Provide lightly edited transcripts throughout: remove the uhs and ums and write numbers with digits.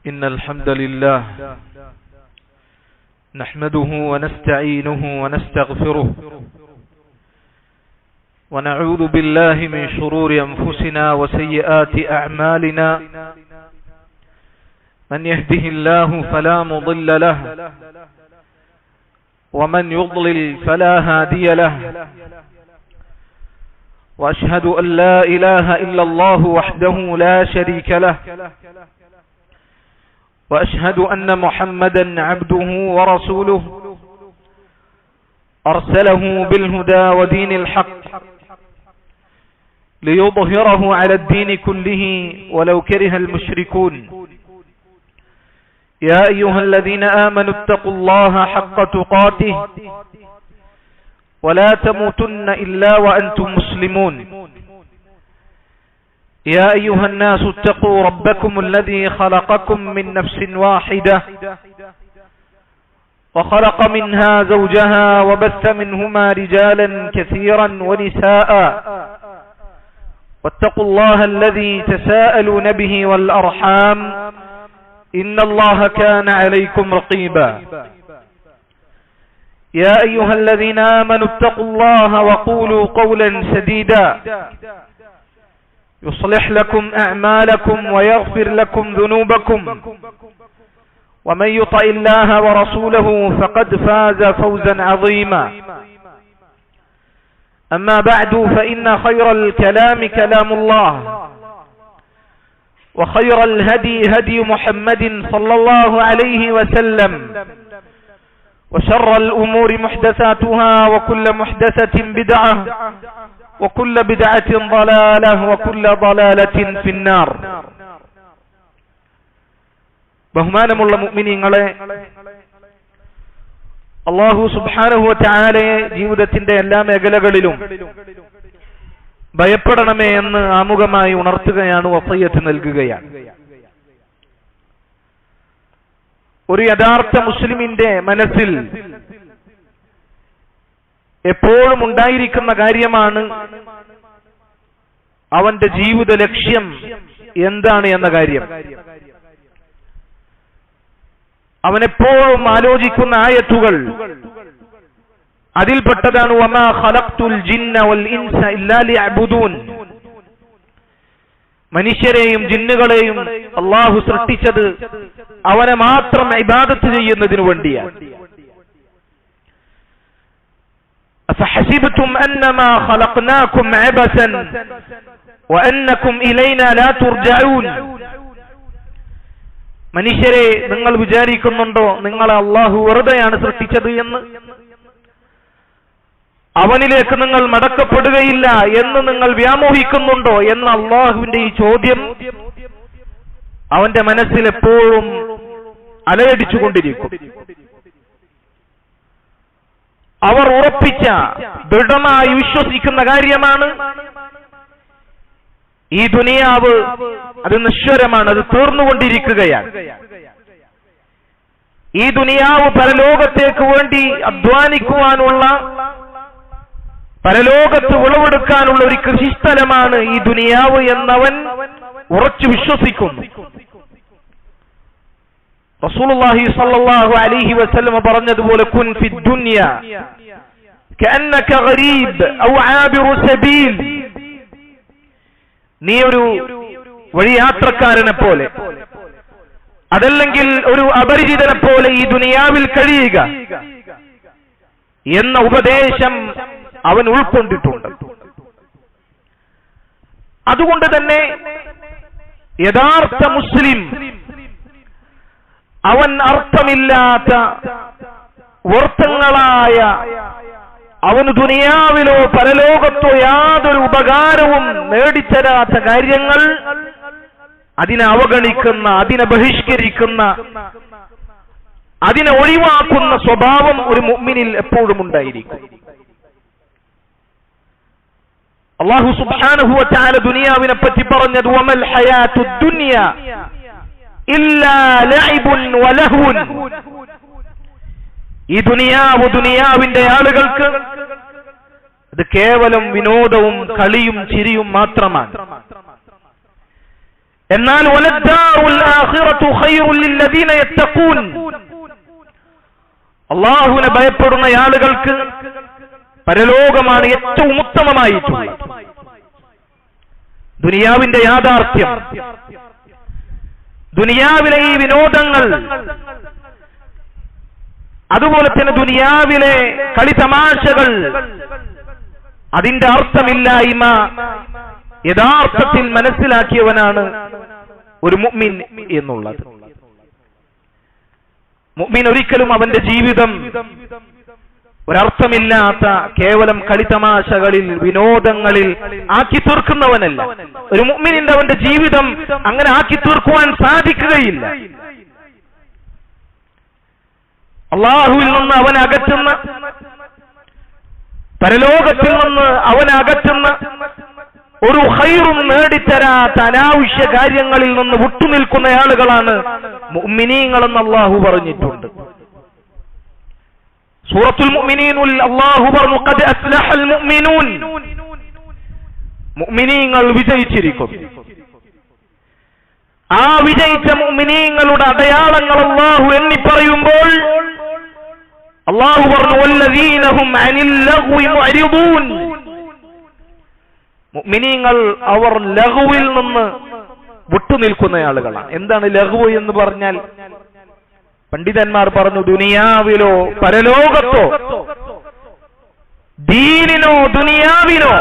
إن الحمد لله نحمده ونستعينه ونستغفره ونعوذ بالله من شرور أنفسنا وسيئات أعمالنا من يهده الله فلا مضل له ومن يضلل فلا هادي له وأشهد أن لا إله إلا الله وحده لا شريك له وأشهد أن محمدا عبده ورسوله أرسله بالهدى ودين الحق ليظهره على الدين كله ولو كره المشركون يا أيها الذين آمنوا اتقوا الله حق تقاته ولا تموتن إلا وأنتم مسلمون يا أيها الناس اتقوا ربكم الذي خلقكم من نفس واحدة وخلق منها زوجها وبث منهما رجالا كثيرا ونساء واتقوا الله الذي تساءلون به والأرحام إن الله كان عليكم رقيبا يا أيها الذين آمنوا اتقوا الله وقولوا قولا سديدا يصلح لكم أعمالكم ويغفر لكم ذنوبكم ومن يطع الله ورسوله فقد فاز فوزا عظيما أما بعد فإن خير الكلام كلام الله وخير الهدي هدي محمد صلى الله عليه وسلم وشر الأمور محدثاتها وكل محدثة بدعة وكل بدعة ضلالة وكل ضلالة في النار. ബഹുമാനമുള്ള മുഅ്മിനീങ്ങളെ, അല്ലാഹു സുബ്ഹാനഹു വ തആലയെ ജീവിതത്തിന്റെ എല്ലാ മേഖലകളിലും ഭയപ്പെടണമേ എന്ന് ആമുഖമായി ഉണർത്തുകയാണ്, വസിയ്യത്ത് നൽകുകയാണ്. ഒരു യഥാർത്ഥ മുസ്ലിമിന്റെ മനസ്സിൽ എപ്പോഴും ഉണ്ടായിരിക്കുന്ന കാര്യമാണ് അവന്റെ ജീവിത ലക്ഷ്യം എന്താണ് എന്ന കാര്യം. അവനെപ്പോഴും ആലോചിക്കുന്ന ആയത്തുകൾ അതിൽപ്പെട്ടതാണ് വമാ ഖലഖ്തുൽ ജിന്ന വൽ ഇൻസ ഇല്ലാ ലിയഅ്ബുദൂൻ. മനുഷ്യരെയും ജിന്നുകളെയും അല്ലാഹു സൃഷ്ടിച്ചത് അവനെ മാത്രം ഇബാദത്ത് ചെയ്യുന്നതിനു വേണ്ടിയാണ്. അഫഹസിബ്തും അന്നമാ ഖലഖ്നാകും അബസൻ വഅന്നകും ഇലൈനാ ലാ തുർജഊൻ. മനുഷ്യരെ, നിങ്ങൾ വിചാരിക്കുന്നുണ്ടോ നിങ്ങളെ അല്ലാഹു വെറുതെയാണ് സൃഷ്ടിച്ചത് എന്ന്? അവനിലേക്ക് നിങ്ങൾ മടക്കപ്പെടുകയില്ല എന്ന് നിങ്ങൾ വ്യാമോഹിക്കുന്നുണ്ടോ എന്ന അല്ലാഹുവിന്റെ ഈ ചോദ്യം അവന്റെ മനസ്സിൽ എപ്പോഴും അലയടിച്ചുകൊണ്ടിരിക്കും. അവർ ഉറപ്പിച്ച, ദൃഢമായി വിശ്വസിക്കുന്ന കാര്യമാണ് ഈ ദുനിയാവ് അത് നശ്വരമാണ്, അത് തീർന്നുകൊണ്ടിരിക്കുകയാണ്. ഈ ദുനിയാവ് പരലോകത്തേക്ക് വേണ്ടി അധ്വാനിക്കുവാനുള്ള, പരലോകത്ത് വിളവെടുക്കാനുള്ള ഒരു കൃഷിസ്ഥലമാണ് ഈ ദുനിയാവ് എന്നവൻ ഉറച്ചു വിശ്വസിക്കുന്നു. റസൂലുള്ളാഹി സ്വല്ലല്ലാഹു അലൈഹി വസല്ലം പറഞ്ഞതുപോലെ കുൻ ഫിദ് ദുനിയ കഅന്നക ഗരീബ് ഔ ആബിറു സബീൽ. നീ ഒരു വഴിയാത്രക്കാരനെ പോലെ, അതല്ലെങ്കിൽ ഒരു അപരിചിതനെ പോലെ ഈ ദുനിയാവിൽ കഴിയുക എന്ന ഉപദേശം അവൻ ഉൾക്കൊണ്ടിട്ടുണ്ട്. അതുകൊണ്ട് തന്നെ യഥാർത്ഥ മുസ്ലിം അവൻ അർത്ഥമില്ലാത്ത വ്യർത്ഥങ്ങളായ, അവന് ദുനിയാവിലോ പരലോകത്തോ യാതൊരു ഉപകാരവും നേടിത്തരാത്ത കാര്യങ്ങൾ, അതിനെ അവഗണിക്കുന്ന, അതിനെ ബഹിഷ്കരിക്കുന്ന, അതിനെ ഒഴിവാക്കുന്ന സ്വഭാവം ഒരു മുഅ്മിനിൽ എപ്പോഴും ഉണ്ടായിരിക്കും. അല്ലാഹു സുബ്ഹാനഹു വ തആല ദുനിയാവിനെ പറ്റി പറഞ്ഞത് വമൽ ഹയാത്തുദ് ദുനിയ ഇല്ലാ ലഅബുൻ വലഹുൻ. ഈ ദുനിയാവിന്റെ ആളുകൾക്ക് അത് കേവലം വിനോദവും കളിയും ചിരിയും മാത്രമാണ്. എന്നാൽ വലദ്ദാറുൽ ആഖിറ ആഖിറതു ഖൈറുൽ ലില്ലദീന യത്തഖൂൻ. അല്ലാഹുവിനെ ഭയപ്പെടുന്ന ആളുകൾക്ക് പരലോകമാണ് ഏറ്റവും ഉത്തമമായിട്ടുള്ളത്. ദുനിയാവിന്റെ യാഥാർത്ഥ്യം, ദുനിയാവിലെ ഈ വിനോദങ്ങൾ, അതുപോലെ തന്നെ ദുനിയാവിലെ കളിതമാശകൾ, അതിന്റെ അർത്ഥമില്ലായ്മ യഥാർത്ഥത്തിൽ മനസ്സിലാക്കിയവനാണ് ഒരു മുഅ്മിൻ എന്നുള്ളത്. മുഅ്മിൻ ഒരിക്കലും അവന്റെ ജീവിതം ഒരർത്ഥമില്ലാത്ത കേവലം കളിതമാശകളിൽ, വിനോദങ്ങളിൽ ആക്കി തീർക്കുന്നവനല്ല. ഒരു മുഅ്മിനിന്റെ അവന്റെ ജീവിതം അങ്ങനെ ആക്കി തീർക്കുവാൻ സാധിക്കുകയില്ല. അല്ലാഹുവിൽ നിന്ന് അവനെ അകറ്റുന്ന, പരലോകത്തിൽ നിന്ന് അവനെ അകറ്റുന്ന, ഒരു ഖൈറും നേടിത്തരാത്ത അനാവശ്യ കാര്യങ്ങളിൽ നിന്ന് വിട്ടുനിൽക്കുന്ന ആളുകളാണ് മുഅ്മിനീങ്ങളെന്ന് അല്ലാഹു പറഞ്ഞിട്ടുണ്ട്. സൂറത്തുൽ മുഅ്മിനീനിൽ അല്ലാഹു പറഞ്ഞു, ഖദ് അസ്ലഹൽ മുഅ്മിനൂൻ, മുഅ്മിനീങ്ങൾ വിജയിച്ചിരിക്കുന്നു. ആ വിജയിച്ച മുഅ്മിനീങ്ങളുടെ അടയാളങ്ങൾ അല്ലാഹു എണ്ണി പറയുമ്പോൾ അല്ലാഹു പറഞ്ഞു, വല്ലദീന ഹും അനിൽ ലഗ്വി മുഅരിദൂൻ, മുഅ്മിനീങ്ങൾ അവർ ലഗ്വിൽ നിന്ന് വിട്ടുനിൽക്കുന്ന ആളുകളാണ്. എന്താണ് ലഗ്വ് എന്ന് പറഞ്ഞാൽ? പണ്ഡിതന്മാർ പറഞ്ഞു, ദുനിയാവിലോ പരലോകത്തോ, ദീനിനോ ദുനിയാവിനോ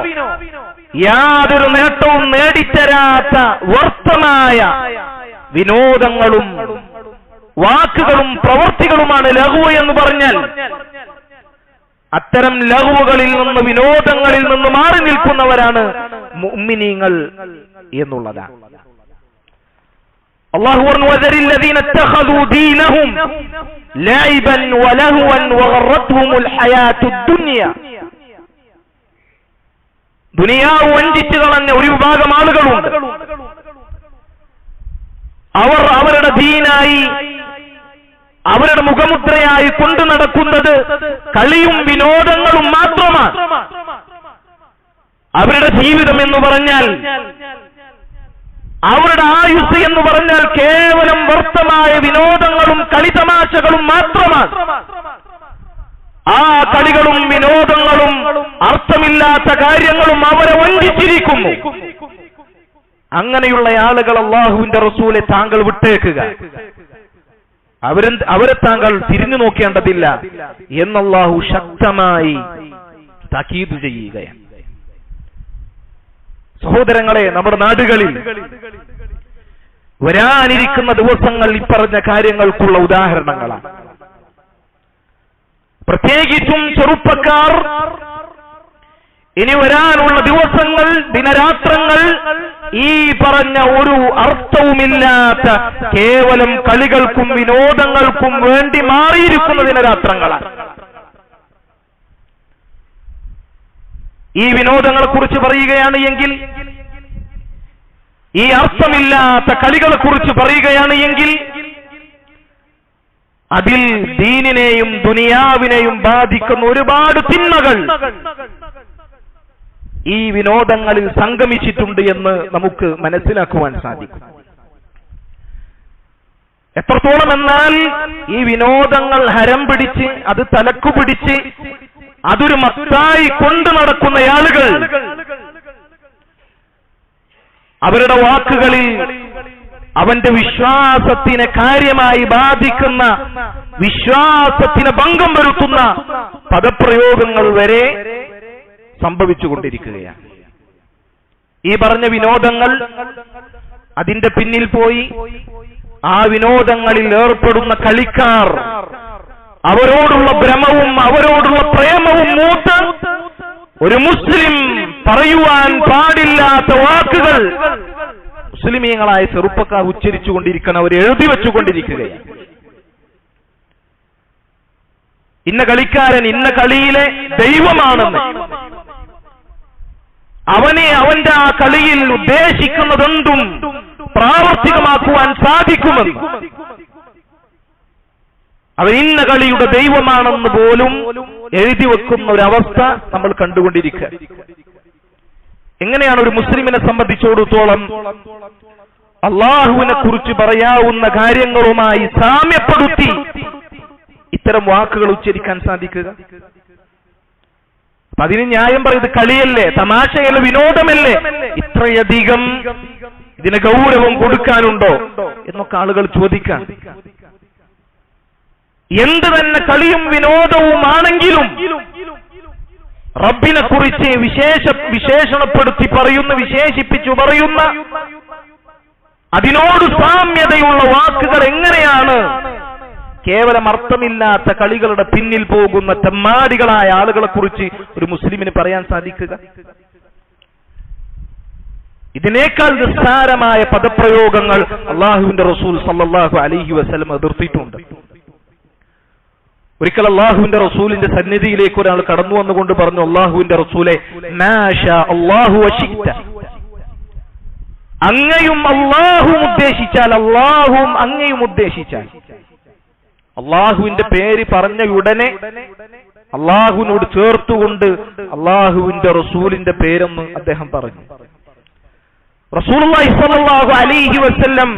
യാതൊരു നേട്ടവും നേടിത്തരാത്ത വ്യർത്ഥമായ വിനോദങ്ങളും വാക്കുകളും പ്രവൃത്തികളുമാണ് ലഘു എന്ന് പറഞ്ഞാൽ. അത്തരം ലഘുകളിൽ നിന്ന്, വിനോദങ്ങളിൽ നിന്ന് മാറി നിൽക്കുന്നവരാണ് മുഅ്മിനീങ്ങൾ എന്നുള്ളതാണ്. അല്ലാഹു പറഞ്ഞു, വദരിൽ ലദീന ഇത്തഖദൂ ദീനഹും ലൈബൻ വലഹവൻ വഗറത്തുഹുൽ ഹയാത്തുദ് ദുനിയ. ദുനിയാവ് വഞ്ചിച്ചു കളഞ്ഞ ഒരു വിഭാഗം ആളുകളുണ്ട്. അവർ അവരുടെ ദീനായി, അവരുടെ മുഖമുദ്രയായി കൊണ്ടു നടക്കുന്നത് കളിയും വിനോദങ്ങളും മാത്രമാണ്. അവരുടെ ജീവിതം എന്ന് പറഞ്ഞാൽ, അവരുടെ ആയുസ് എന്ന് പറഞ്ഞാൽ കേവലം വ്യർത്ഥമായ വിനോദങ്ങളും കളിതമാശകളും മാത്രമാണ്. ആ കളികളും വിനോദങ്ങളും അർത്ഥമില്ലാത്ത കാര്യങ്ങളും അവരെ വഞ്ചിച്ചിരിക്കുന്നു. അങ്ങനെയുള്ള ആളുകൾ അല്ലാഹുവിന്റെ റസൂലെ താങ്കൾ വിട്ടേക്കുക, അവരെ താങ്കൾ തിരിഞ്ഞു നോക്കേണ്ടതില്ല എന്ന് അല്ലാഹു ശക്തമായി താക്കീത് ചെയ്യുകയാണ്. സഹോദരങ്ങളെ, നമ്മുടെ നാടുകളിൽ വരാനിരിക്കുന്ന ദിവസങ്ങൾ ഇപ്പറഞ്ഞ കാര്യങ്ങൾക്കുള്ള ഉദാഹരണങ്ങളാണ്. പ്രത്യേകിച്ചും ചെറുപ്പക്കാർ ഇനി വരാനുള്ള ദിവസങ്ങൾ, ദിനരാത്രങ്ങൾ ഈ പറഞ്ഞ ഒരു അർത്ഥവുമില്ലാത്ത കേവലം കളികൾക്കും വിനോദങ്ങൾക്കും വേണ്ടി മാറിയിരിക്കുന്ന ദിനരാത്രങ്ങളാണ്. ഈ വിനോദങ്ങളെ കുറിച്ച് പറയുകയാണ് എങ്കിൽ, ഈ അർത്ഥമില്ലാത്ത കളികളെ കുറിച്ച് പറയുകയാണ് എങ്കിൽ, അതിൽ ദീനിനെയും ദുനിയാവിനെയും ബാധിക്കുന്ന ഒരുപാട് തിന്മകൾ ഈ വിനോദങ്ങളിൽ സംഗമിച്ചിട്ടുണ്ട് എന്ന് നമുക്ക് മനസ്സിലാക്കുവാൻ സാധിക്കും. എത്രത്തോളം എന്നാൽ, ഈ വിനോദങ്ങൾ ഹരം പിടിച്ച്, അത് തലക്കു പിടിച്ച്, അതൊരു മത്തായി കൊണ്ടു നടക്കുന്ന ആളുകൾ അവരുടെ വാക്കുകളിൽ അവന്റെ വിശ്വാസത്തിനെ കാര്യമായി ബാധിക്കുന്ന, വിശ്വാസത്തിന് ഭംഗം വരുത്തുന്ന പദപ്രയോഗങ്ങൾ വരെ സംഭവിച്ചുകൊണ്ടിരിക്കുകയാണ്. ഈ പറഞ്ഞ വിനോദങ്ങൾ, അതിന്റെ പിന്നിൽ പോയി ആ വിനോദങ്ങളിൽ ഏർപ്പെടുന്ന കളിക്കാർ, അവരോടുള്ള ഭ്രമവും അവരോടുള്ള പ്രേമവും മൂത്ത് ഒരു മുസ്ലിം പറയുവാൻ പാടില്ലാത്ത വാക്കുകൾ മുസ്ലിമീങ്ങളായ ചെറുപ്പക്കാർ ഉച്ചരിച്ചുകൊണ്ടിരിക്കണം, അവർ എഴുതി വെച്ചുകൊണ്ടിരിക്കുകയാണ്. ഇന്ന കളിക്കാരൻ ഇന്ന കളിയിലെ ദൈവമാണെന്ന്, അവനെ അവന്റെ ആ കളിയിൽ ഉദ്ദേശിക്കുന്നതെന്തും പ്രാവർത്തികമാക്കുവാൻ സാധിക്കുമെന്ന്, അവൻ ഇന്ന കളിയുടെ ദൈവമാണെന്ന് പോലും എഴുതി വെക്കുന്ന ഒരവസ്ഥ നമ്മൾ കണ്ടുകൊണ്ടിരിക്കുക. എങ്ങനെയാണ് ഒരു മുസ്ലിമിനെ സംബന്ധിച്ചിടത്തോളം അള്ളാഹുവിനെ കുറിച്ച് പറയാവുന്ന കാര്യങ്ങളുമായി സാമ്യപ്പെടുത്തി ഇത്തരം വാക്കുകൾ ഉച്ചരിക്കാൻ സാധിക്കുക? അതിന് ന്യായം പറയുന്നത് കളിയല്ലേ, തമാശയല്ലേ, വിനോദമല്ലേ? ഇത്രയധികം ഇതിന് ഗൗരവം കൊടുക്കാനുണ്ടോ എന്നൊക്കെ ആളുകൾ ചോദിക്കാൻ. എന്ത് തന്നെ കളിയും വിനോദവുമാണെങ്കിലും റബ്ബിനെ കുറിച്ച് വിശേഷണപ്പെടുത്തി പറയുന്ന, വിശേഷിപ്പിച്ചു പറയുന്ന, അതിനോട് സാമ്യതയുള്ള വാക്കുകൾ എങ്ങനെയാണ് കേവലം അർത്ഥമില്ലാത്ത കളികളുടെ പിന്നിൽ പോകുന്ന തെമ്മാടികളായ ആളുകളെ കുറിച്ച് ഒരു മുസ്ലിമിന് പറയാൻ സാധിക്കുക? ഇതിനേക്കാൾ നിസ്സാരമായ പദപ്രയോഗങ്ങൾ അള്ളാഹുവിന്റെ റസൂൽ സല്ലല്ലാഹു അലൈഹി വസല്ലം എതിർത്തിട്ടുണ്ട്. ഒരിക്കൽ അള്ളാഹുവിന്റെ റസൂലിന്റെ സന്നിധിയിലേക്ക് ഒരാൾ കടന്നു വന്നുകൊണ്ട് പറഞ്ഞു, അള്ളാഹുവിന്റെ റസൂലെ, മാഷാ അല്ലാഹു വശിഅ്ത, അങ്ങയും അള്ളാഹുവും ഉദ്ദേശിച്ചാൽ, അള്ളാഹുവും അങ്ങയും ഉദ്ദേശിച്ചാൽ. അള്ളാഹുവിന്റെ പേര് പറഞ്ഞ ഉടനെ അള്ളാഹുവിനോട് ചേർത്തുകൊണ്ട് അള്ളാഹുവിന്റെ റസൂലിന്റെ പേരെന്ന് അദ്ദേഹം പറഞ്ഞു. റസൂലുള്ളാഹി സ്വല്ലല്ലാഹു അലൈഹി വസല്ലം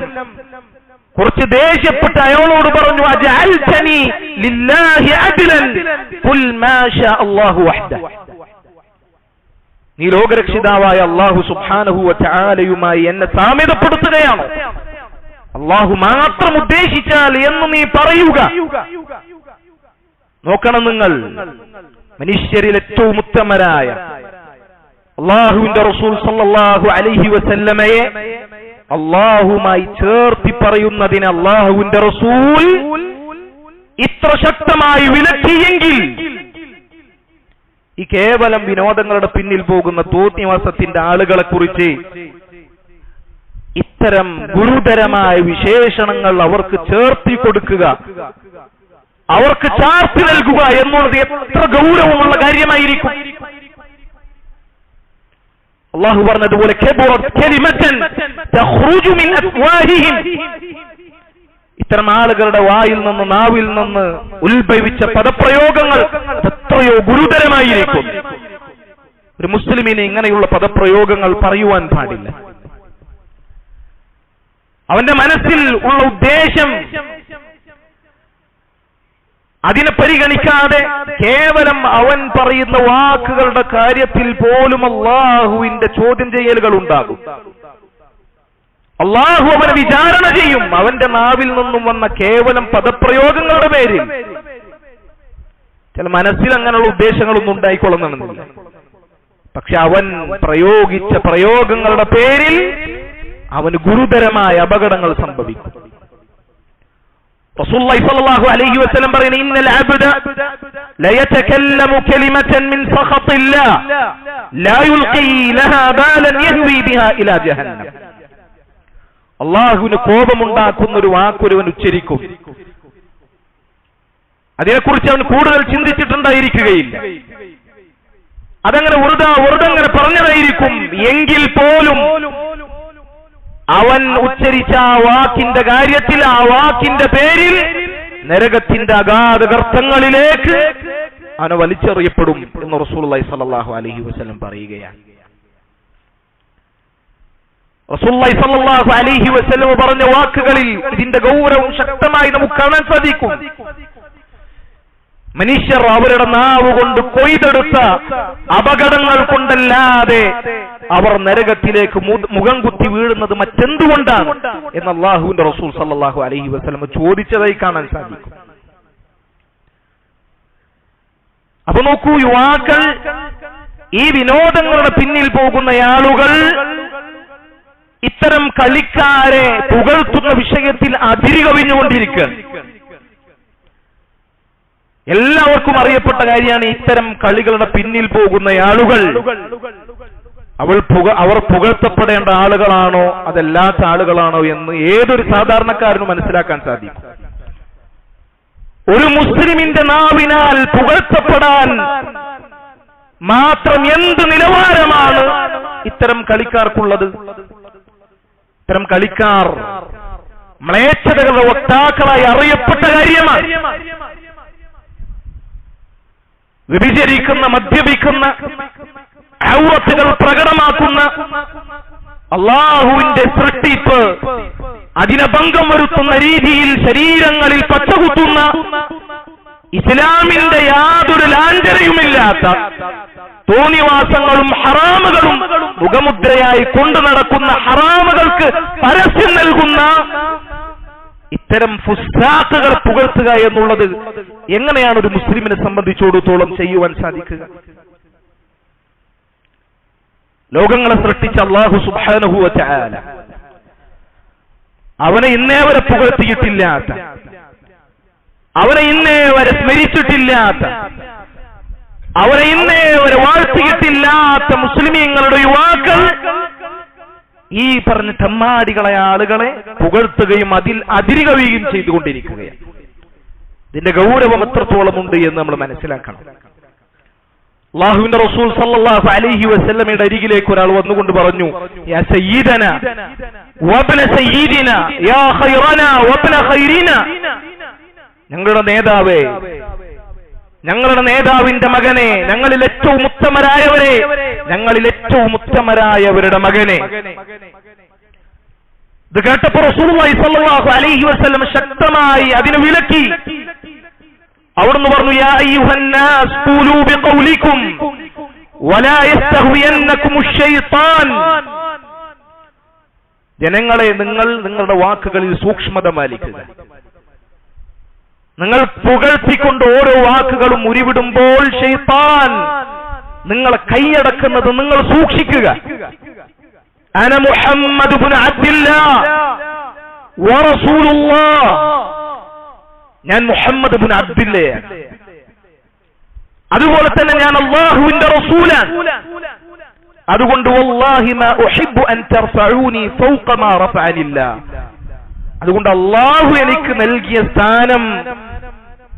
കുറച്ച് ദേഷ്യപ്പെട്ട് അയാളോട് പറഞ്ഞു, അജഅൽതനി ലില്ലാഹി അദ്ലൻ ഖുൽ മാ ഷാ അല്ലാഹു വഹ്ദഹു, നീ ലോകരക്ഷിതാവായ അല്ലാഹു സുബ്ഹാനഹു വ തആലയുമായി എന്നെ സാമ്യതപ്പെടുത്തുകയാണോ? അല്ലാഹു മാത്രം ഉദ്ദേശിച്ചാൽ എന്ന് നീ പറയുക. നോക്കണം നിങ്ങൾ, മനുഷ്യരിൽ ഏറ്റവും ഉത്തമരായ അല്ലാഹുവിന്റെ റസൂൽ സല്ലല്ലാഹു അലൈഹി വസല്ലമയെ അല്ലാഹുമായി ചേർത്തി പറയുന്നതിന് അല്ലാഹുവിന്റെ റസൂൽ ഇത്ര ശക്തമായി വിലക്കിയെങ്കിൽ ഈ കേവലം വിനോദങ്ങളുടെ പിന്നിൽ പോകുന്ന തോന്നിവാസത്തിന്റെ ആളുകളെ കുറിച്ച് ഇത്തരം ഗുരുതരമായ വിശേഷണങ്ങൾ അവർക്ക് ചേർത്തി കൊടുക്കുക, അവർക്ക് ചാർത്തി നൽകുക എന്നുള്ളത് എത്ര ഗൗരവമുള്ള കാര്യമായിരിക്കും. അല്ലാഹു പറഞ്ഞതുപോലെ ഇത്തരം ആളുകളുടെ വായിൽ നിന്ന്, നാവിൽ നിന്ന് ഉത്ഭവിച്ച പദപ്രയോഗങ്ങൾ എത്രയോ ഗുരുതരമായിരിക്കും. ഒരു മുസ്ലിമിന് ഇങ്ങനെയുള്ള പദപ്രയോഗങ്ങൾ പറയുവാൻ പാടില്ല. അവന്റെ മനസ്സിൽ ഉള്ള ഉദ്ദേശം അതിനെ പരിഗണിക്കാതെ കേവലം അവൻ പറയുന്ന വാക്കുകളുടെ കാര്യത്തിൽ പോലും അല്ലാഹുവിന്റെ ചോദ്യം ചെയ്യലുകൾ ഉണ്ടാകും. അല്ലാഹു അവനെ വിചാരണ ചെയ്യും അവന്റെ നാവിൽ നിന്നും വന്ന കേവലം പദപ്രയോഗങ്ങളുടെ പേരിൽ. ചില മനസ്സിൽ അങ്ങനെയുള്ള ഉദ്ദേശങ്ങളൊന്നും ഉണ്ടായിക്കൊള്ളുന്നില്ല, പക്ഷെ അവൻ പ്രയോഗിച്ച പ്രയോഗങ്ങളുടെ പേരിൽ അവന് ഗുരുതരമായ അപകടങ്ങൾ സംഭവിക്കും. റസൂലുള്ളാഹി സ്വല്ലല്ലാഹു അലൈഹി വസല്ലം പറയുന്നു, ഇന്നൽ അബ്ദ ലയതകല്ലമു കലിമതൻ മിൻ സഖത്തില്ലാഹ് ലാ യുൽഖി ലഹാ ബാലൻ യഹ്വി ബിഹാ ഇലാ ജഹന്നം. അല്ലാഹുവിന് കോപമുണ്ടാക്കുന്ന ഒരു വാക്കൊരുവൻ ഉച്ചരിക്കും, അതിനെക്കുറിച്ച് അവൻ കൂടുതൽ ചിന്തിച്ചിട്ടുണ്ടായിരിക്കുകയില്ല, അതങ്ങനെ വെറുതെ പറഞ്ഞതായിരിക്കും. എങ്കിൽ പോലും അവൻ ഉച്ചരിച്ച ആ വാക്കിന്റെ കാര്യത്തിൽ, ആ വാക്കിന്റെ പേരിൽ നരകത്തിന്റെ അഗാധ ഗർത്തങ്ങളിലേക്ക് അവന് വലിച്ചെറിയപ്പെടും എന്ന് റസൂലുള്ളാഹി സ്വല്ലല്ലാഹു അലൈഹി വസല്ലം പറയുകയാണ്. റസൂലുള്ളാഹി സ്വല്ലല്ലാഹു അലൈഹി വസല്ലം പറഞ്ഞ വാക്കുകളിൽ ഇതിന്റെ ഗൗരവം ശക്തമായി നമുക്ക് കാണാൻ സാധിക്കും. മനുഷ്യർ അവരുടെ നാവ് കൊണ്ട് കൊയ്തെടുത്ത അപകടങ്ങൾ കൊണ്ടല്ലാതെ അവർ നരകത്തിലേക്ക് മുഖം കുത്തി വീഴുന്നത് മറ്റെന്തുകൊണ്ടാണ് എന്ന് അല്ലാഹുവിന്റെ റസൂൽ സല്ലല്ലാഹു അലൈഹി വസല്ലം ചോദിച്ചതായി കാണാൻ സാധിക്കും. അപ്പൊ നോക്കൂ, യുവാക്കൾ, ഈ വിനോദങ്ങളുടെ പിന്നിൽ പോകുന്ന ആളുകൾ ഇത്തരം കളിക്കാരെ പുകഴ്ത്തുന്ന വിഷയത്തിൽ അതിരുകവിഞ്ഞുകൊണ്ടിരിക്കുക. എല്ലാവർക്കും അറിയപ്പെട്ട കാര്യമാണ് ഇത്തരം കളികളുടെ പിന്നിൽ പോകുന്ന ആളുകൾ അവർ പുകഴ്ത്തപ്പെടേണ്ട ആളുകളാണോ അതല്ലാത്ത ആളുകളാണോ എന്ന് ഏതൊരു സാധാരണക്കാരനും മനസ്സിലാക്കാൻ സാധിക്കും. ഒരു മുസ്ലിമിന്റെ നാവിനാൽ പുകഴ്ത്തപ്പെടാൻ മാത്രം എന്ത് നിലവാരമാണ് ഇത്തരം കളിക്കാർക്കുള്ളത്? ഇത്തരം കളിക്കാർ മ്ലേച്ഛതകളുടെ വക്താക്കളായി അറിയപ്പെട്ട കാര്യമാണ്. വ്യഭിചരിക്കുന്ന, മദ്യപിക്കുന്ന, ഔറത്തുകൾ പ്രകടമാക്കുന്ന, അള്ളാഹുവിന്റെ സൃഷ്ടിപ്പ് അതിനെ ഭംഗം വരുത്തുന്ന രീതിയിൽ ശരീരങ്ങളിൽ പച്ചകുത്തുന്ന, ഇസ്ലാമിന്റെ യാതൊരു ലാഞ്ചനയുമില്ലാത്ത തോന്നിവാസങ്ങളും ഹറാമുകളും മുഖമുദ്രയായി കൊണ്ടു നടക്കുന്ന ഹറാമുകൾക്ക് പരസ്യം നൽകുന്ന ഇത്തരം ഫുസ്സാഖുകൾ പുകഴ്ത്തുക എന്നുള്ളത് എങ്ങനെയാണ് ഒരു മുസ്ലിമിനെ സംബന്ധിച്ചിടത്തോളം ചെയ്യുവാൻ സാധിക്കുക? ലോകങ്ങളെ സൃഷ്ടിച്ച അല്ലാഹു സുബ്ഹാനഹു വ തആല അവനെ ഇന്നേ വരെ പുകഴ്ത്തിയിട്ടില്ലാത്ത, അവനെ ഇന്നേ വരെ സ്മരിച്ചിട്ടില്ലാത്ത, അവനെ ഇന്നേ വരെ വാഴ്ത്തിയിട്ടില്ലാത്ത മുസ്ലിമീങ്ങളുടെ യുവാക്കൾ ഈ പറഞ്ഞ തെമ്മാടികളായ ആളുകളെ പുകഴ്ത്തുകയും അതിൽ അതിരുകവിയുകയും ചെയ്തുകൊണ്ടിരിക്കുകയാണ്. ഇതിന്റെ ഗൗരവം എത്രത്തോളം ഉണ്ട് എന്ന് നമ്മൾ മനസ്സിലാക്കണം. അല്ലാഹുവിന്റെ റസൂൽ സല്ലല്ലാഹു അലൈഹി വസല്ലമയുടെ അരികിലേക്ക് ഒരാൾ വന്നുകൊണ്ട് പറഞ്ഞു, യാ സയ്യിദന വബ്ന സയ്യിദിന യാ ഖൈറന വബ്ന ഖൈരിന, ഞങ്ങളുടെ നേതാവേ, ഞങ്ങളുടെ നേതാവിന്റെ മകനെ, ഞങ്ങളിൽ ഏറ്റവും ഉത്തമരായവരെ, ഞങ്ങളിൽ ഏറ്റവും ഉത്തമരായവരുടെ മകനെ. ഇത് കേട്ടപ്പോൾ റസൂലുള്ളാഹി സ്വല്ലല്ലാഹു അലൈഹി വസല്ലം ശക്തമായി അതിനെ വിലക്കി. അവിടുന്ന് പറഞ്ഞു, യാ അയ്യുഹന്നാസ് ഖൂലൂ ബിഖൗലികും വലാ യസ്തഹ്വിയന്നകുമുശ് ശൈത്താൻ, ജനങ്ങളെ നിങ്ങൾ നിങ്ങളുടെ വാക്കുകളിൽ സൂക്ഷ്മത പാലിക്കുക. നിങ്ങൾ പുകഴ്ത്തിക്കൊണ്ട് ഓരോ വാക്കുകളും ഉരുവിടുമ്പോൾ ശൈത്താൻ നിങ്ങളെ കൈയടക്കുന്നത് നിങ്ങൾ സൂക്ഷിക്കുക. അന മുഹമ്മദ് ഇബ്നു അബ്ദില്ലാഹ് വറസൂലുള്ളാഹ്, ഞാൻ മുഹമ്മദ് ഇബ്നു അബ്ദില്ലയാണ്, അതുപോലെ തന്നെ ഞാൻ അല്ലാഹുവിന്റെ റസൂലാണ്. അതുകൊണ്ട് വല്ലാഹി മാ ഉഹിബ്ബു അൻ തർഫഊനി ഫൗഖ മാ റഫഅനില്ലാഹ്, അതുകൊണ്ട് അല്ലാഹു എനിക്ക് നൽകിയ സ്ഥാനം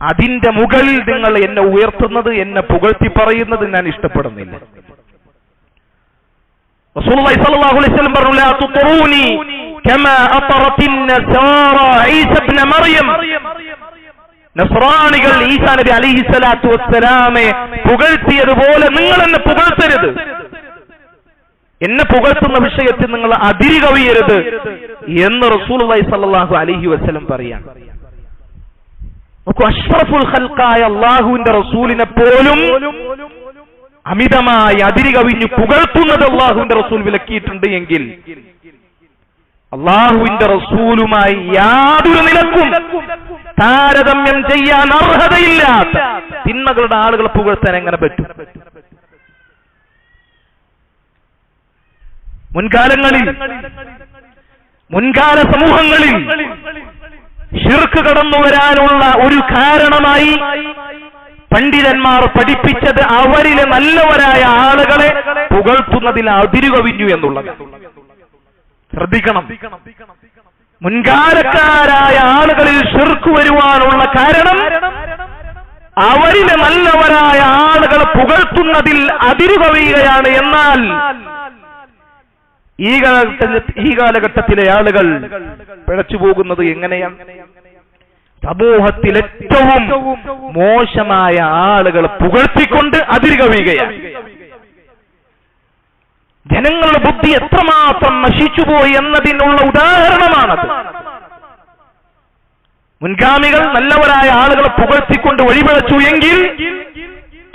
അതിന്റെ മുകളിൽ നിങ്ങൾ എന്നെ ഉയർത്തുന്നത്, എന്നെ പുകഴ്ത്തി പറയുന്നത് ഞാൻ ഇഷ്ടപ്പെടുന്നില്ല. റസൂലുള്ളാഹി സ്വല്ലല്ലാഹു അലൈഹി വസല്ലം പറഞ്ഞു, ലാ തുത്റൂനി കമാ അത്റത്തിൻ നസാറ ഈസ ഇബ്നു മറിയം, നസ്രാനികൾ ഈസാ നബി അലൈഹിസ്സലാത്തു വസ്സലാമെ പുകഴ്ത്തിയതുപോലെ നിങ്ങൾ എന്നെ പുകഴ്ത്തരുത്. എന്നെ പുകഴ്ത്തുന്ന വിഷയത്തിൽ നിങ്ങൾ അതിര് കവിയരുത് എന്ന് റസൂലുള്ളാഹി സ്വല്ലല്ലാഹു അലൈഹി വസല്ലം പറയാൻ. അഷ്റഫുൽ ഖൽഖായ അല്ലാഹുവിന്റെ റസൂലിനെ പോലും അമിതമായി അതിര് കവിഞ്ഞു പുകഴ്ത്തുന്നത് അല്ലാഹുവിന്റെ റസൂൽ വിലക്കിയിട്ടുണ്ട് എങ്കിൽ അല്ലാഹുവിന്റെ റസൂലുമായി യാതൊരു നിലക്കും താരതമ്യം ചെയ്യാൻ അർഹതയില്ലാത്ത തിന്മകളുടെ ആളുകളെ പുകഴ്ത്താൻ എങ്ങനെ പറ്റും? മുൻകാല സമൂഹങ്ങളിൽ ശിർക്ക് കടന്നു വരാനുള്ള ഒരു കാരണമായി പണ്ഡിതന്മാർ പഠിപ്പിച്ചത് അവരിലെ നല്ലവരായ ആളുകളെ പുകഴ്ത്തുന്നതിൽ അതിരുകവിഞ്ഞു എന്നുള്ളത്. ശ്രദ്ധിക്കണം, മുൻകാലക്കാരായ ആളുകളിൽ ശിർക്ക് വരുവാനുള്ള കാരണം അവരിലെ നല്ലവരായ ആളുകളെ പുകഴ്ത്തുന്നതിൽ അതിരുകവിയുകയാണ്. എന്നാൽ ഈ കാലഘട്ടത്തിലെ ആളുകൾ പിഴച്ചു പോകുന്നത് എങ്ങനെയാണ്? സമൂഹത്തിൽ ഏറ്റവും മോശമായ ആളുകളെ പുകഴ്ത്തിക്കൊണ്ട് അതിരുകവിയുകയാണ്. ജനങ്ങളുടെ ബുദ്ധി എത്രമാത്രം നശിച്ചുപോയി എന്നതിനുള്ള ഉദാഹരണമാണത്. മുൻഗാമികൾ നല്ലവരായ ആളുകളെ പുകഴ്ത്തിക്കൊണ്ട് വഴിപിഴച്ചു എങ്കിൽ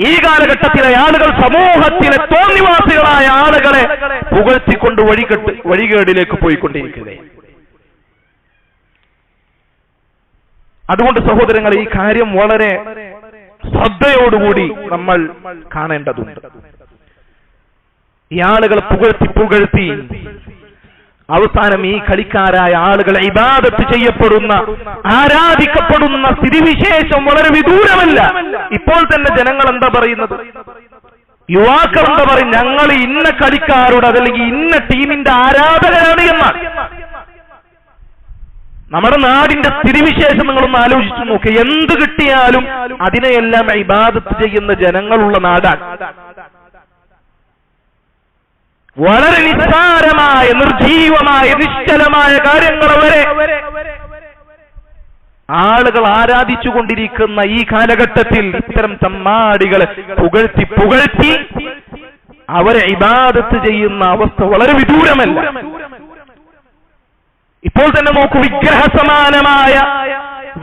ഈ കാലഘട്ടത്തിലെ ആളുകൾ സമൂഹത്തിലെ തോന്നിവാസികളായ ആളുകളെ പുകഴ്ത്തിക്കൊണ്ട് വഴികേടിലേക്ക് പോയിക്കൊണ്ടിരിക്കുകയാണ്. അതുകൊണ്ട് സഹോദരങ്ങൾ, ഈ കാര്യം വളരെ ശ്രദ്ധയോടുകൂടി നമ്മൾ കാണേണ്ടതുണ്ട്. ഈ ആളുകളെ പുകഴ്ത്തി അവസാനം ഈ കളിക്കാരായ ആളുകൾ ഇബാദത്ത് ചെയ്യപ്പെടുന്ന, ആരാധിക്കപ്പെടുന്ന സ്ഥിതിവിശേഷം വളരെ വിദൂരമല്ല. ഇപ്പോൾ തന്നെ ജനങ്ങൾ എന്താ പറയുന്നത്? യുവാക്കൾ എന്താ പറയും? ഞങ്ങൾ ഇന്ന കളിക്കാരുടെ അതല്ലെങ്കിൽ ഇന്ന ടീമിന്റെ ആരാധകരാണ് എന്നാണ്. നമ്മുടെ നാടിന്റെ സ്ഥിതിവിശേഷം നിങ്ങളൊന്ന് ആലോചിച്ചു നോക്ക്. എന്ത് കിട്ടിയാലും അതിനെയെല്ലാം ഇബാദത്ത് ചെയ്യുന്ന ജനങ്ങളുള്ള നാടാണ്. വളരെ നിസ്സാരമായ, നിർജീവമായ, നിശ്ചലമായ കാര്യങ്ങൾ വരെ ആളുകൾ ആരാധിച്ചുകൊണ്ടിരിക്കുന്ന ഈ കാലഘട്ടത്തിൽ ഇത്തരം തമ്മാടികളെ പുകഴ്ത്തി അവരെ ഇബാദത്ത് ചെയ്യുന്ന അവസ്ഥ വളരെ വിദൂരമല്ല. ഇപ്പോൾ തന്നെ നോക്കൂ, വിഗ്രഹസമാനമായ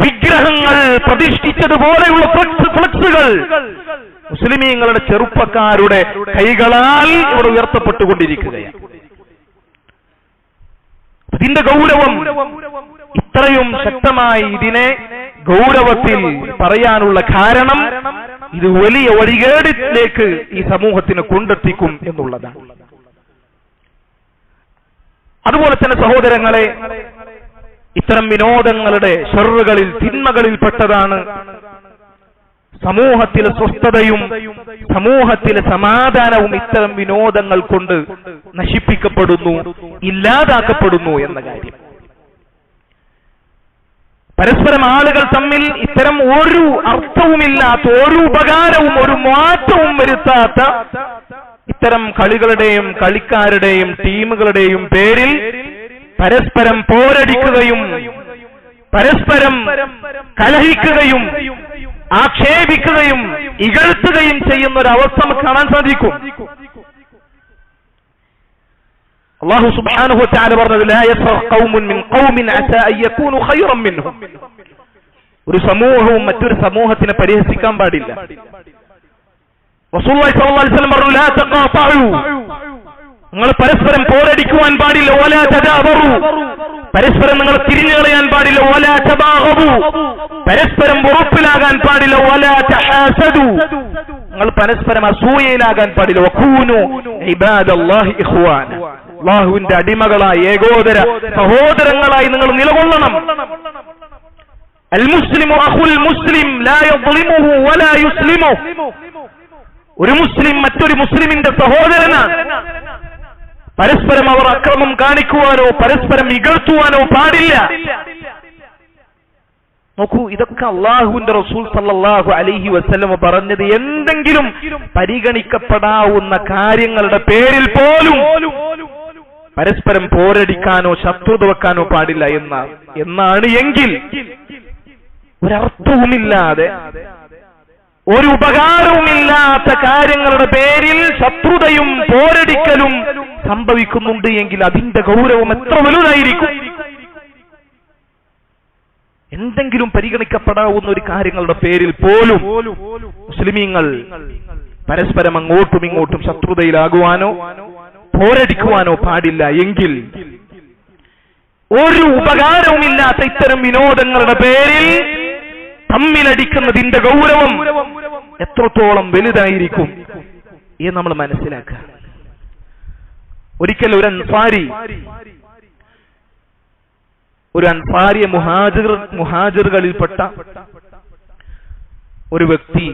വിഗ്രഹങ്ങൾ പ്രതിഷ്ഠിച്ചതുപോലെയുള്ള ഫ്ലക്സുകൾ മുസ്ലിമീങ്ങളുടെ ചെറുപ്പക്കാരുടെ കൈകളാൽ ഇവിടെ ഉയർത്തപ്പെട്ടുകൊണ്ടിരിക്കുകയാണ്. ഇതിന്റെ ഗൗരവം ഇത്രയും ശക്തമായി ഇതിനെ ഗൗരവത്തിൽ പറയാനുള്ള കാരണം ഇത് വലിയ വഴികേടിലേക്ക് ഈ സമൂഹത്തിന് കൊണ്ടെത്തിക്കും എന്നുള്ളതാണ്. അതുപോലെ തന്നെ സഹോദരങ്ങളെ, ഇത്തരം വിനോദങ്ങളുടെ ഷർറുകളിൽ തിന്മകളിൽപ്പെട്ടതാണ് സമൂഹത്തിലെ സ്വസ്ഥതയും സമൂഹത്തിലെ സമാധാനവും ഇത്തരം വിനോദങ്ങൾ കൊണ്ട് നശിപ്പിക്കപ്പെടുന്നു, ഇല്ലാതാക്കപ്പെടുന്നു എന്ന കാര്യം. പരസ്പരം ആളുകൾ തമ്മിൽ ഇത്തരം ഒരു അർത്ഥവുമില്ലാത്ത, ഒരു ഉപകാരവും ഒരു മാറ്റവും വരുത്താത്ത ഇത്തരം കളികളുടെയും കളിക്കാരുടെയും ടീമുകളുടെയും പേരിൽ പരസ്പരം പോരടിക്കുകയും പരസ്പരം കലഹിക്കുകയും ആക്ഷേപിക്കുകയും ഇകഴ്ത്തുകയും ചെയ്യുന്ന ഒരു അവസ്ഥ നമുക്ക് കാണാൻ സാധിക്കും. അല്ലാഹു സുബ്ഹാനഹു വ തആല പറഞ്ഞത്, ലാ യസ്ഖർ ഖൗമുൻ മിൻ ഖൗമിൻ അസാ അൻ യകൂനു ഖൈറൻ മിൻഹും. ഒരു സമൂഹവും മറ്റൊരു സമൂഹത്തിനെ പരിഹസിക്കാൻ പാടില്ല. റസൂലുള്ളാഹി സ്വല്ലല്ലാഹു അലൈഹി വസല്ലം പറഞ്ഞു, ലാ തഖാതഉ, നിങ്ങൾ പരസ്പരം പോരടിക്കുവാൻ പാടില്ല. വലാ തദാബറു, പരസ്പരം നിങ്ങൾ തിരിഞ്ഞു കളയാൻ പാടില്ല. വലാ തബാഗബു, പരസ്പരം വെറുപ്പിലാകാൻ പാടില്ല. വലാ തഹാസദു, നിങ്ങൾ പരസ്പരം അസൂയയിലാകാൻ പാടില്ല. വകൂനു ഇബാദല്ലാഹി ഇഖ്വാന, അല്ലാഹുവിന്റെ അടിമകളായി ഏകോദര സഹോദരങ്ങളായി നിങ്ങൾ നിലകൊള്ളണം. അൽ മുസ്ലിമു അഖുൽ മുസ്ലിം ലാ യദ്ലിമുഹു വലാ യുസ്ലിമുഹു, ഒരു മുസ്ലിം മറ്റൊരു മുസ്ലിമിന്റെ സഹോദരനാണ്. പരസ്പരം അവർ അക്രമം കാണിക്കുവാനോ പരസ്പരം ഇകഴ്ത്തുവാനോ പാടില്ല. നോക്കൂ, ഇതൊക്കെ അല്ലാഹുവിന്റെ റസൂൽ സല്ലല്ലാഹു അലൈഹി വസല്ലം പറഞ്ഞത് എന്തെങ്കിലും പരിഗണിക്കപ്പെടാവുന്ന കാര്യങ്ങളുടെ പേരിൽ പോലും പരസ്പരം പോരടിക്കാനോ ശത്രുത വെക്കാനോ പാടില്ല എന്നാണ് എങ്കിൽ ഒരർത്ഥവുമില്ലാതെ ഒരു ഉപകാരവുമില്ലാത്ത കാര്യങ്ങളുടെ പേരിൽ ശത്രുതയും പോരടിക്കലും സംഭവിക്കുന്നുണ്ട് എങ്കിൽ അതിന്റെ ഗൗരവം എത്ര വലുതായിരിക്കും. എന്തെങ്കിലും പരിഗണിക്കപ്പെടാവുന്ന ഒരു കാര്യങ്ങളുടെ പേരിൽ പോലും മുസ്ലിമീങ്ങൾ പരസ്പരം അങ്ങോട്ടും ഇങ്ങോട്ടും ശത്രുതയിലാകുവാനോ പോരടിക്കുവാനോ പാടില്ല എങ്കിൽ ഒരു ഉപകാരവുമില്ലാത്ത ഇത്തരം വിനോദങ്ങളുടെ പേരിൽ തമ്മിലടിക്കുന്നതിന്റെ ഗൗരവം എത്രത്തോളം വലുതായിരിക്കും എന്ന് നമ്മൾ മനസ്സിലാക്കുക. ഒരിക്കൽ ഒരു അൻസാരിയെ മുഹാജിറുകളിൽപ്പെട്ട ഒരു വ്യക്തി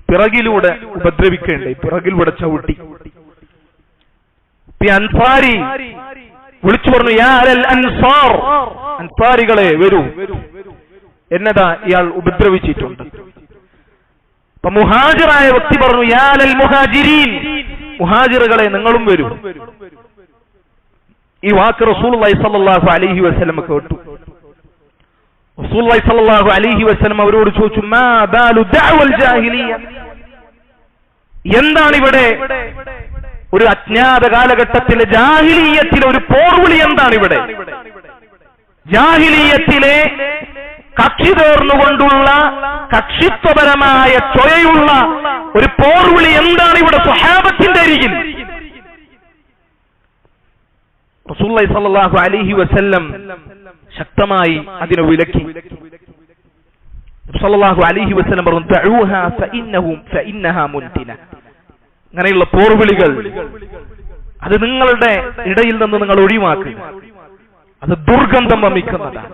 പിറകിലൂടെ ഉപദ്രവിക്കേണ്ടേ, പിറകിലൂടെ ചവിട്ടി. അൻസാരി വിളിച്ചു പറഞ്ഞു, യാ അൽ അൻസാർ, അൻസാരികളെ വരൂ, എന്നതാ ഇയാൾ ഉപദ്രവിച്ചിട്ടുണ്ട്. അപ്പൊ മുഹാജിറായ വ്യക്തി പറഞ്ഞു, യാ അൽ മുഹാജിരീൻ, മുഹാജിറുകളെ നിങ്ങളും വരൂ. ഈ വാക്ക് റസൂലുള്ളാഹി സ്വല്ലല്ലാഹു അലൈഹി വസല്ലം കേട്ടു. റസൂലുള്ളാഹി സ്വല്ലല്ലാഹു അലൈഹി വസല്ലം അവരോട് ചോദിച്ചു, മാ ബാലു ദഅവൽ ജാഹിലിയ്യ, എന്താണ് ഇവിടെ ഒരു അജ്ഞാത കാലഘട്ടത്തിലെ ജാഹിലിയ്യത്തിലെ ഒരു പോർവിളി എന്താണ് ഇവിടെ? ജാഹിലിയ്യത്തിലെ കക്ഷി ചേർന്നുകൊണ്ടുള്ള കക്ഷിത്വപരമായ ചൊയയുള്ള ഒരു പോർവിളി എന്താണ് ഇവിടെ സ്വഹാബത്തിന്റെ അരികിൽ? റസൂലുള്ളാഹി സ്വല്ലല്ലാഹു അലൈഹി വസല്ലം ശക്തമായി അതിനെ വിലക്കി. സ്വല്ലല്ലാഹു അലൈഹി വസല്ലം പറഞ്ഞു, ദഊഹാ ഫഇന്നഹാ മുൻതിന, അങ്ങനെയുള്ള പോർവിളികൾ അത് നിങ്ങളുടെ ഇടയിൽ നിന്ന് നിങ്ങൾ ഒഴിവാക്കുക, അത് ദുർഗന്ധം വമിക്കുന്നതാണ്.